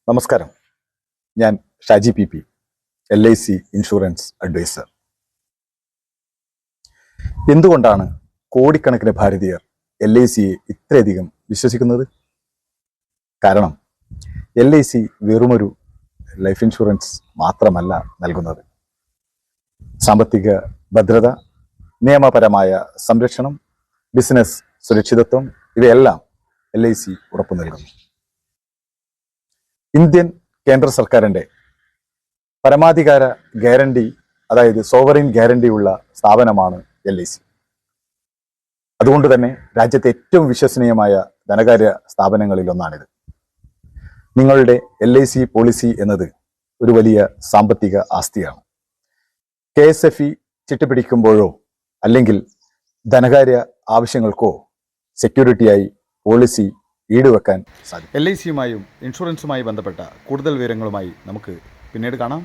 നമസ്കാരം. ഞാൻ Shaji P P, LIC insurance adviser. എന്തുകൊണ്ടാണ് കോടിക്കണക്കിന് ഭാരതീയർ LICയെ ഇത്രയധികം വിശ്വസിക്കുന്നത്? കാരണം LIC വെറുമൊരു ലൈഫ് ഇൻഷുറൻസ് മാത്രമല്ല നൽകുന്നത്. സാമ്പത്തിക ഭദ്രത, നിയമപരമായ സംരക്ഷണം, ബിസിനസ് സുരക്ഷിതത്വം ഇവയെല്ലാം LIC ഉറപ്പു നൽകുന്നു. ഇന്ത്യൻ കേന്ദ്ര സർക്കാരിന്റെ പരമാധികാര ഗ്യാരണ്ടി, അതായത് സോവറിൻ ഗ്യാരണ്ടി ഉള്ള സ്ഥാപനമാണ് LIC. അതുകൊണ്ട് തന്നെ രാജ്യത്തെ ഏറ്റവും വിശ്വസനീയമായ ധനകാര്യ സ്ഥാപനങ്ങളിൽ ഒന്നാണിത്. നിങ്ങളുടെ LIC പോളിസി എന്നത് ഒരു വലിയ സാമ്പത്തിക ആസ്തിയാണ്. KSFE ചിട്ടിപിടിക്കുമ്പോഴോ അല്ലെങ്കിൽ ധനകാര്യ ആവശ്യങ്ങൾക്കോ സെക്യൂരിറ്റിയായി പോളിസി ഈടുവെക്കാൻ സാധിക്കും. LICയുമായും ഇൻഷുറൻസുമായി ബന്ധപ്പെട്ട കൂടുതൽ വിവരങ്ങളുമായി നമുക്ക് പിന്നീട് കാണാം.